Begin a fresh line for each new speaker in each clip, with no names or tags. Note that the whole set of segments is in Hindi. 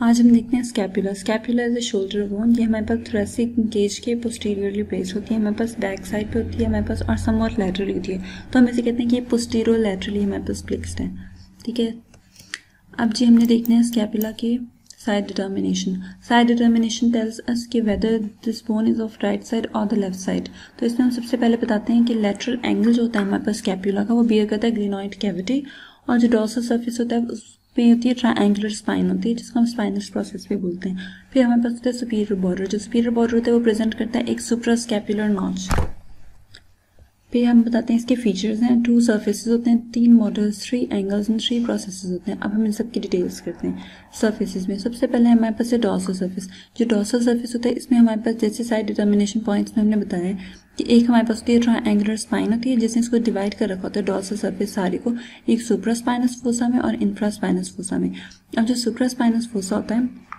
आज हम देखते हैं scapula. Scapula is a shoulder bone. ये हमारे पास थोरेसिक केज के पोस्टीरियरली प्लेस होती है, हमारे पास बैक साइड पे होती है हमारे पास, और समवॉट लैटरली होती है। तो हम इसे कहते हैं कि ये पोस्टीरियर लैटरली हमारे पास प्लेस्ड है। ठीक है, अब जी हमने देखना है स्कैपुला के side determination. Side determination tells us कि whether this bone is of right side और द लेफ्ट साइड। तो इसमें हम सबसे पहले बताते हैं कि लेटरल एंगल जो होता है हमारे पास स्कैपुला का वो बियर करता है ग्लिनॉइड कैविटी, और जो डॉर्सल सरफेस होता है उस पे होती है ट्रायंगुलर स्पाइन होती है, जिसको हम स्पाइनस प्रोसेस भी बोलते हैं। फिर हमारे पास होता है सुपीरियर बॉर्डर। जो सुपीरियर बॉर्डर होता है वो प्रेजेंट करता है एक सुप्रास्कैपुलर नॉच। फिर हम बताते हैं इसके फीचर्स हैं। 2 सर्फेसेस होते हैं, 3 मॉडल्स, 3 एंगल्स एंड 3 प्रोसेसेस होते हैं। अब हम इन सब की डिटेल्स करते हैं। सर्फेसेस में सबसे पहले हमारे पास है डॉर्सल सर्फेस। जो डॉर्सल सर्फेस होता है इसमें हमारे पास जैसे साइड डिटर्मिनेशन पॉइंट्स में हमने बताया कि एक हमारे पास होती है ट्रायंगुलर स्पाइन होती है, जिसने इसको डिवाइड कर रखा होता है डॉर्सल सर्फेस सारी को एक सुप्रास्पाइनस फोसा में और इंफ्रास्पाइनस फोसा में। अब जो सुप्रास्पाइनस फोसा होता है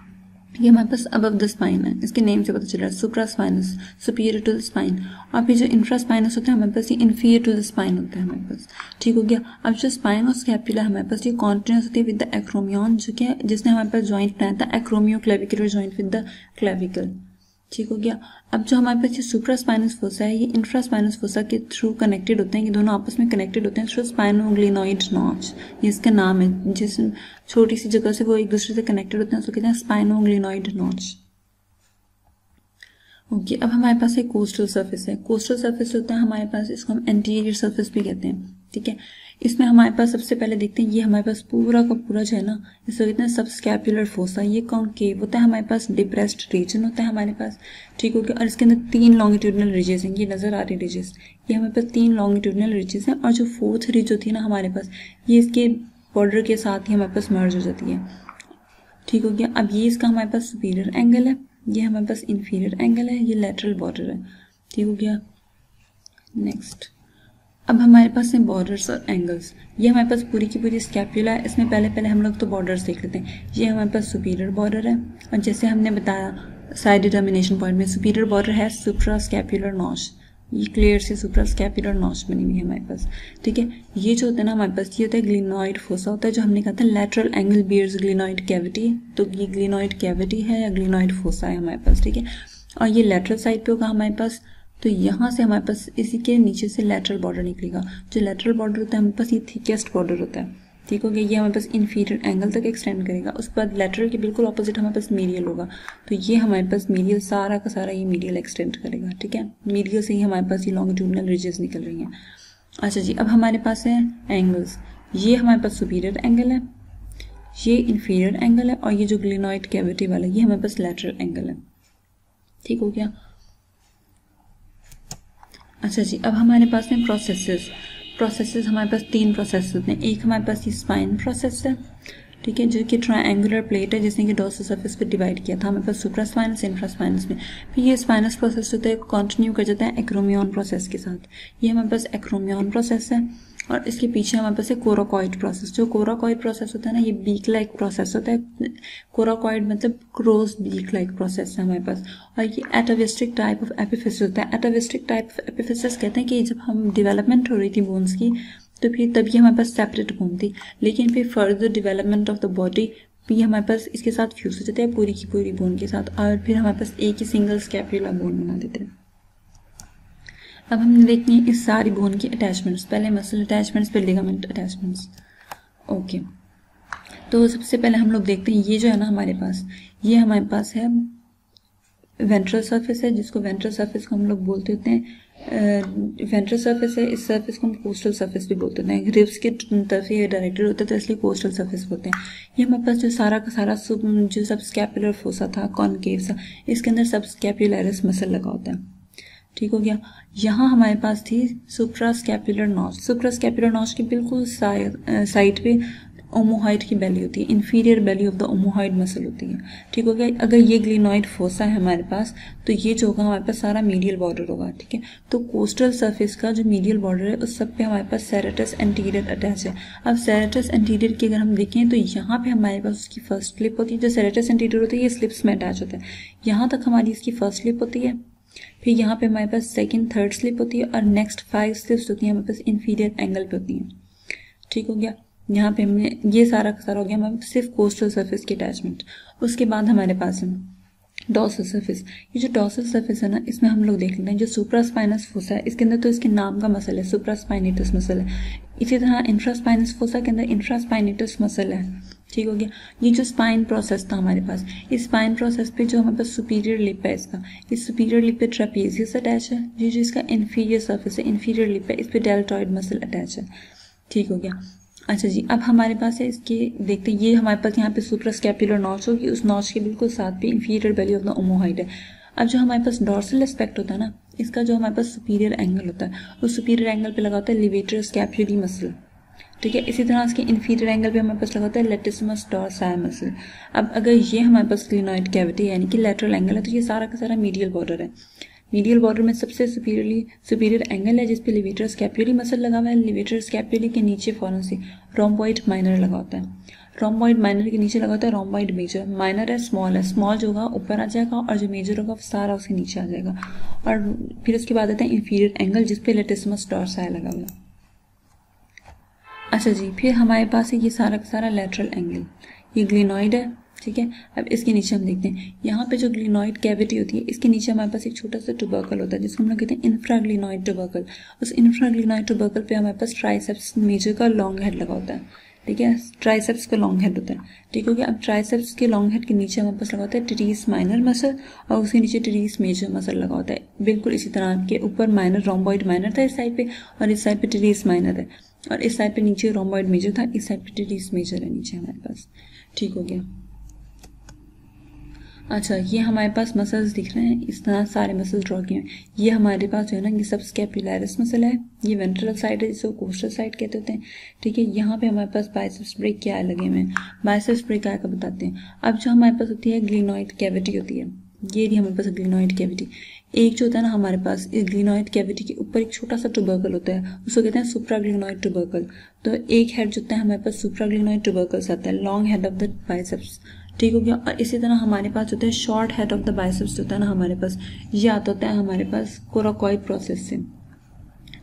ये हमारे पास अबव द स्पाइन है, इसके नेम से पता चल रहा है सुप्रास्पाइनस, सुपीरियर टू द स्पाइन। और फिर जो इंफ्रास्पाइनस होता है हमारे पास ये इन्फीरियर टू द स्पाइन होता है हमारे पास। ठीक हो गया। अब जो स्पाइन और स्कैपुला हमारे पास ये कॉन्टिन्यूस होती है विद द एक्रोमियन, जो कि जिसने हमारे पास ज्वाइंट बनाया था acromioclavicular joint with the clavicle. ठीक हो गया। अब जो हमारे पास ये सुप्रास्पाइनस फोसा है ये इंफ्रास्पाइनस फोसा के थ्रू कनेक्टेड होते हैं, ये दोनों आपस में कनेक्टेड होते हैं थ्रू स्पाइनोग्लिनॉइड नॉच, ये इसका नाम है। जिस छोटी सी जगह से वो एक दूसरे से कनेक्टेड होते हैं उसको कहते हैं स्पाइनोग्लिनॉइड नॉच। ओके, अब हमारे पास एक कोस्टल सर्फेस है। कोस्टल सर्फेस होता है हमारे पास, इसको हम एंटीरियर सर्फेस भी कहते हैं। ठीक है, इसमें हमारे पास सबसे पहले देखते हैं ये हमारे पास पूरा का पूरा जो है ना इसको कहते हैं सबस्कैपुलर फोसा। ये कॉन्केव होता है हमारे पास, डिप्रेस्ड रीजन होता है हमारे पास। ठीक हो गया। और इसके अंदर 3 लॉन्गिट्यूडनल रिजेस हैं, ये नजर आ रही रिजेस, ये हमारे पास 3 लॉन्गिट्यूडनल रिजेस हैं। और जो 4th रिज होती है ना हमारे पास ये इसके बॉर्डर के साथ ही हमारे पास मर्ज हो जाती है। ठीक हो गया। अब ये इसका हमारे पास सुपीरियर एंगल है, ये हमारे पास इन्फीरियर एंगल है, ये लेटरल बॉर्डर है। ठीक हो गया। नेक्स्ट, अब हमारे पास हैं बॉर्डर्स और एंगल्स। ये हमारे पास पूरी की पूरी स्कैपुला है। इसमें पहले हम लोग तो बॉर्डर्स देख लेते हैं। ये हमारे पास सुपीरियर बॉर्डर है, और जैसे हमने बताया साइड डिटर्मिनेशन पॉइंट में सुपीरियर बॉर्डर है सुप्रास्कैपुलर नॉच, ये क्लियर से सुप्रास्कैपुलर नॉच बनी हुई है हमारे पास। ठीक है, ये जो होता है ना हमारे पास ये होता है ग्लिनॉइड फोसा होता है, जो हमने कहा था lateral angle bears glenoid cavity. तो ये ग्लिनॉइड कैविटी है या ग्लिनॉइड फोसा है हमारे पास। ठीक है, और ये लेटरल साइड पे होगा हमारे पास। तो यहाँ से हमारे पास इसी के नीचे से लेटरल बॉर्डर निकलेगा। जो लेटरल बॉर्डर होता है हमारे पास ये थिकेस्ट बॉर्डर होता है। ठीक हो गया। ये हमारे पास इन्फीरियर एंगल तक एक्सटेंड करेगा। उसके बाद लेटरल के बिल्कुल ऑपोजिट हमारे पास मीडियल होगा। तो ये हमारे पास मीडियल सारा का सारा ये मीडियल एक्सटेंड करेगा। ठीक है, मीडियल से ही हमारे पास ये लॉन्गिट्यूडनल रिजेस निकल रही हैं। अच्छा जी, अब हमारे पास है एंगल्स। ये हमारे पास सुपीरियर एंगल है, ये इन्फीरियर एंगल है, और ये जो ग्लिनॉइड कैविटी वाला ये हमारे पास लेटरल एंगल है। ठीक हो गया। अच्छा जी, अब हमारे पास हैं प्रोसेसेस हमारे पास 3 प्रोसेस होते हैं। एक हमारे पास ये स्पाइन प्रोसेस है, ठीक है, जो कि ट्रायंगुलर प्लेट है जिसने कि डॉर्सल सरफेस पे डिवाइड किया था हमारे पास सुप्रास्पाइनस इंफ्रास्पाइनस में। फिर ये स्पाइनस प्रोसेस होता है कंटिन्यू कर जाता है एक्रोमियन प्रोसेस के साथ। ये हमारे पास एक्रोमियन प्रोसेस है, और इसके पीछे हमारे पास है कोराकॉइड प्रोसेस। जो कोराकॉइड प्रोसेस होता है ना ये बीक लाइक प्रोसेस होता है। कोराकॉइड मतलब क्रोस बीक लाइक प्रोसेस है हमारे पास। और ये एटाविस्टिक टाइप ऑफ एपिफिसिस होता है। एटाविस्टिक टाइप ऑफ एपिफिसिस कहते हैं कि जब हम डेवलपमेंट हो रही थी बोन्स की तो फिर तभी हमारे पास सेपरेट बोन थी, लेकिन फिर further development of the body भी हमारे पास इसके साथ फ्यूज हो जाते हैं पूरी की पूरी बोन के साथ, और फिर हमारे पास एक ही सिंगल स्कैपुला बोन बना देते हैं। अब हमने देखनी है इस सारी बोन की अटैचमेंट्स, पहले मसल अटैचमेंट्स फिर लिगामेंट अटैचमेंट्स। ओके, तो सबसे पहले हम लोग देखते हैं ये जो है ना हमारे पास ये हमारे पास है वेंट्रल सरफेस है, जिसको वेंट्रल सरफेस को हम लोग बोलते होते हैं वेंट्रल सरफेस है। इस सरफेस को हम कोस्टल सरफेस भी बोलते हैं। रिब्स के तरफ ये डायरेक्टेड होता है तो इसलिए कोस्टल सरफेस बोलते हैं। ये हमारे पास जो सारा का सारा जो सब स्कैपुलर फोसा था कॉनकेव सा, इसके अंदर सब स्कैपुलरिस मसल लगा होता है। ठीक हो गया। यहाँ हमारे पास थी सुप्रास्कैपुलर नॉच। सुप्रास्कैपुलर नॉच के बिल्कुल साइड पे ओमोहाइड की बेली होती है, inferior belly of the omohyoid muscle होती है। ठीक हो गया। अगर ये ग्लिनॉइड फोसा है हमारे पास तो ये जो होगा हमारे पास सारा मीडियल बॉर्डर होगा। ठीक है, तो कोस्टल सरफेस का जो मीडियल बॉर्डर है उस सब पे हमारे पास सेरेटस एंटीरियर अटैच है। अब सेरेटस एंटीरियर की अगर हम देखें तो यहाँ पे हमारे पास उसकी फर्स्ट स्लिप होती है। जो सेरेटस एंटीरियर होती है ये स्लिप्स में अटैच होता है। यहाँ तक हमारी इसकी फर्स्ट स्लिप होती है, फिर यहाँ पे हमारे पास सेकंड थर्ड स्लिप होती है, और नेक्स्ट 5 स्लिप्स होती हैं हमारे पास इन्फीरियर एंगल पे होती हैं। ठीक हो गया। यहाँ पे हमने ये सारा का सारा हो गया हमारे सिर्फ कोस्टल सरफेस की अटैचमेंट। उसके बाद हमारे पास है डॉर्सल सरफेस। ये जो डॉर्सल सरफेस है ना, इसमें हम लोग देख लेते हैं जो सुप्रास्पाइनस फोसा है, इसके अंदर तो इसके नाम का मसल है, सुप्रास्पाइनेटस मसल है। इसी तरह इंफ्रास्पाइनस फोसा के अंदर इंफ्रास्पाइनेटस मसल है। ठीक हो गया। ये जो स्पाइन प्रोसेस था हमारे पास, इस स्पाइन प्रोसेस पे जो हमारे पास सुपीरियर लिप है इसका, इस सुपीरियर लिप पे ट्रेपेजियस अटैच है। ये जो इसका इन्फीरियर सरफेस है, इन्फीरियर लिप है, इस पे डेल्टॉइड मसल अटैच है। ठीक हो गया। अच्छा जी, अब हमारे पास है इसके देखते हैं, ये हमारे पास यहाँ पे सुप्रास्कैपुलर नॉच होगी, उस नॉच के बिल्कुल साथ पे इंफीरियर बेली ऑफ द ओमोहाइड है। अब जो हमारे पास डॉर्सल एस्पेक्ट होता है ना, इसका जो हमारे पास सुपीरियर एंगल होता है, उस सुपीरियर एंगल पे लगा होता है लिवेटर स्कैपुलरी मसल। ठीक है। इसी तरह इसके इंफीरियर एंगल पे हमारे पास लगा होता है लेटिसिमस डॉर्साई मसल। अब अगर ये हमारे पास क्लिनॉइड कैविटी यानी कि लेटरल एंगल है, तो ये सारा का सारा मीडियल बॉर्डर है। मीडियल बॉर्डर में सबसे सुपीरियर एंगल है जिसपे लिवेटर स्कैपुलरी मसल लगा हुआ है। लिवेटर स्कैपुलरी के नीचे फौरन से रोम्बॉइड माइनर लगा होता है। रोम्बॉइड माइनर के नीचे लगा होता है रोम्बॉइड मेजर। माइनर है, स्मॉल जो होगा ऊपर आ जाएगा और जो मेजर होगा सारा उसके नीचे आ जाएगा। और फिर उसके बाद आता है इंफीरियर एंगल जिसपे लेटिसिमस डॉर्साई लगा हुआ है। अच्छा जी, फिर हमारे पास है ये सारा का सारा लेटरल एंगल, ये ग्लिनॉइड है। ठीक है। अब इसके नीचे हम देखते हैं, यहाँ पे जो ग्लिनॉइड कैविटी होती है, इसके नीचे हमारे पास एक छोटा सा ट्यूबरकल होता है जिसको हम लोग कहते हैं इंफ्राग्लिनॉइड ट्यूबरकल। उस इंफ्राग्लिनॉइड ट्यूबरकल पे हमारे पास ट्राइसेप्स मेजर का लॉन्ग हेड लगा होता है। ठीक है। ट्राइसेप्स का लॉन्ग हेड होता है। ठीक हो गया। अब ट्राइसेप्स के लॉन्ग हेड के नीचे हमारे पास लगा होता है टेरिस माइनर मसल और उसके नीचे टेरिस मेजर मसल लगा होता है। बिल्कुल इसी तरह के ऊपर माइनर रोम्बॉइड माइनर था इस साइड पे, और इस साइड पे टेरिस माइनर है, और इस साइड पे नीचे रोम्बॉइड मेजर था, इस साइड पे टेरिस मेजर है नीचे हमारे पास। ठीक हो गया। अच्छा, ये हमारे पास मसल्स दिख रहे हैं, इस तरह सारे मसल्स ड्रॉ किए हैं। ये हमारे पास जो है ना, ये सब स्कैपुलैरिस मसल है, ये वेंट्रल साइड है जिसे कोस्टल साइड कहते होते हैं। ठीक है। यहाँ पे हमारे पास बाइसेप्स ब्रेकिया लगे हुए हैं। बाइसेप्स ब्रेकिया का बताते हैं। अब जो हमारे पास होती है ग्लिनॉइड कैविटी होती है, ये रही हमारे पास ग्लिनॉइड कैविटी। एक जो होता है ना हमारे पास, इस ग्लिनॉइड कैविटी के ऊपर एक छोटा सा ट्यूबरकल होता है, उसको कहते हैं सुप्राग्लिनॉइड ट्यूबरकल। तो एक हेड जो होता है हमारे पास सुप्राग्लिनॉइड ट्यूबरकल से आता है, long head of the biceps. ठीक हो गया। और इसी तरह हमारे पास होता है short head of the biceps होता है ना हमारे पास, ये आता होता है हमारे पास कोराकॉइड प्रोसेस से।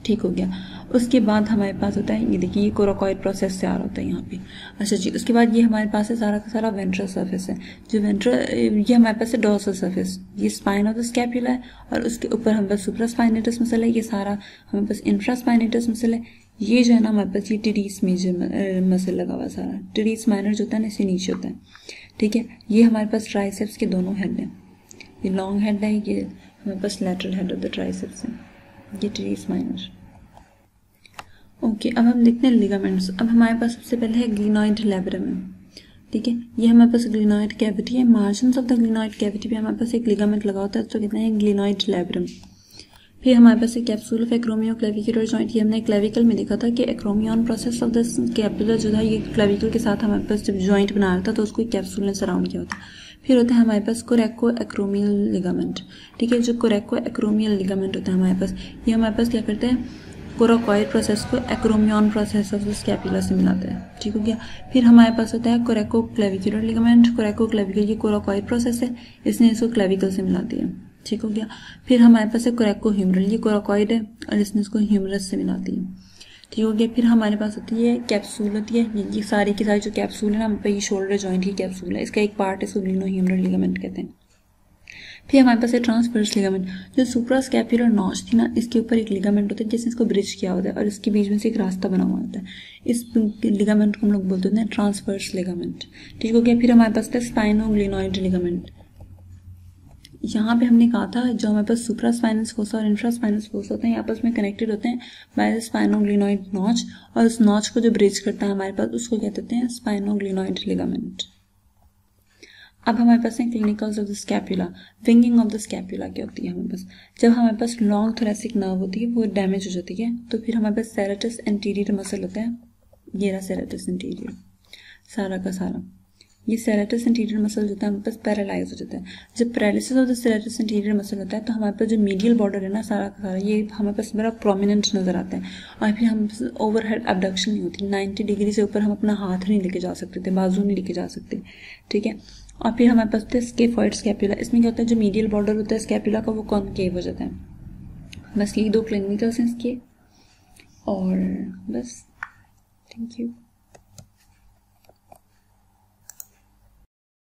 ठीक हो गया। उसके बाद हमारे पास होता है, ये देखिए ये कोराकॉइड प्रोसेस से आ रहा होता है यहाँ पे। अच्छा जी, उसके बाद ये हमारे पास है सारा का सारा वेंट्रल सरफेस है। जो ये हमारे पास है डॉर्सल सरफेस, ये स्पाइन ऑफ द स्कैपुला है, और उसके ऊपर हमारे पास सुप्रास्पाइनेटस मसल है, ये सारा हमारे पास इंफ्रास्पाइनेटस मसल है। ये जो है ना हमारे पास ये टेरिस मेजर मसल लगा हुआ सारा। टेरिस माइनर जो होता है ना इससे नीचे होता है। ठीक है। ये हमारे पास ट्राइसेप्स के दोनों हेड हैं, ये लॉन्ग हेड है, ये हमारे पास lateral head of the triceps है, ये टेरिस माइनर। ओके, अब हम देखते हैं लिगामेंट्स। अब हमारे पास सबसे पहले है ग्लिनॉइड लैब्रम। ठीक है। ये हमारे पास ग्लिनॉइड कैविटी है। Margins of the glenoid cavity पे हमारे पास एक लिगामेंट लगा होता है, तो कहते हैं ग्लिनॉइड लैब्रम। फिर हमारे पास एक कैप्सूल ऑफ एक्रोमियो क्लेविकुलर जॉइंट। ये हमने क्लेविकल में देखा था कि एक्रोमियन प्रोसेस ऑफ द कैपुलर जो था, ये क्लेविकल के साथ हमारे पास जब जॉइंट बना रहा था तो उसको कैप्सूल ने सराउंड किया होता। फिर होता है हमारे पास कोरेको एक्रोमियल लिगामेंट। ठीक है। जो कोरेको एक्रोमियल लिगामेंट होता है हमारे पास, ये हमारे पास क्या करते हैं, कोराकॉइड प्रोसेस को acromion process of the scapula से मिलाता है। ठीक हो गया। फिर हमारे पास होता है कोरेको क्लेविकुलर लिगामेंट। कोरेको क्लेविकल ये कोराकॉइड प्रोसेस है, इसने इसको क्लेविकल से मिला दिया। ठीक हो गया। फिर हमारे पास है कोरेको ह्यूमरल, ये कोराकॉइड है और इसने इसको ह्यूमरस से मिलाती है। ठीक हो गया। फिर हमारे पास होती है कैप्सूल होती है, ये सारी की सारी जो कैप्सूल है ना, हम पे ये शोल्डर जॉइंट की कैप्सूल है, इसका एक पार्ट है, इसको ग्लिनो ह्यूमरल लिगामेंट कहते हैं। फिर हमारे पास है ट्रांसवर्स लिगामेंट। जो सुप्रास्कैपुलर नॉच थी ना, इसके ऊपर एक लिगामेंट होता है जिसने इसको ब्रिज किया होता है और इसके बीच में से एक रास्ता बना हुआ होता है। इस लिगामेंट को हम लोग बोलते हैं ट्रांसवर्स लिगामेंट। ठीक हो गया। फिर हमारे पास है स्पाइनोग्लिनॉइड लिगामेंट। यहाँ पे हमने कहा था जो हमारे पास सुप्रास्पाइनस फोसा और इंफ्रास्पाइनस फोसा होते हैं, आपस में कनेक्टेड होते हैं बाय द स्पाइनोग्लिनॉइड नॉच, और उस नॉच को जो ब्रिज करता है हमारे पास उसको क्या कहते हैं, स्पाइनोग्लिनॉइड लिगामेंट। अब हमारे पास है clinicals of the scapula. Winging of the scapula क्या होती है हमारे पास, जब हमारे पास लॉन्ग थोरेसिक नर्व होती है वो डैमेज हो जाती है, तो फिर हमारे पास सेरेटस एंटीरियर मसल होता है, ये रहा सेरेटस एंटीरियर सारा का सारा। ये सेरेटस एंटीरियर मसल जो होता है हमारे पास पैरालाइज हो जाता है। जब paralysis of the serratus anterior muscle होता है तो हमारे पास जो मीडियल बॉर्डर है ना सारा का सारा, ये हमारे पास बड़ा प्रोमिनेंट नजर आता है, और फिर हम ओवरहेड एबडक्शन नहीं होती, 90 डिग्री से ऊपर हम अपना हाथ नहीं लेके जा सकते थे, बाजू नहीं लेके जा सकते। ठीक है। और फिर हमारे पास होता है स्केफॉइड स्कैपुला। इसमें क्या होता है, जो मीडियल बॉर्डर होता है स्कैपुला का वो कॉनकेव हो जाता है। बस ये दो क्लिनिकल्स हैं इसके, और बस थैंक यू।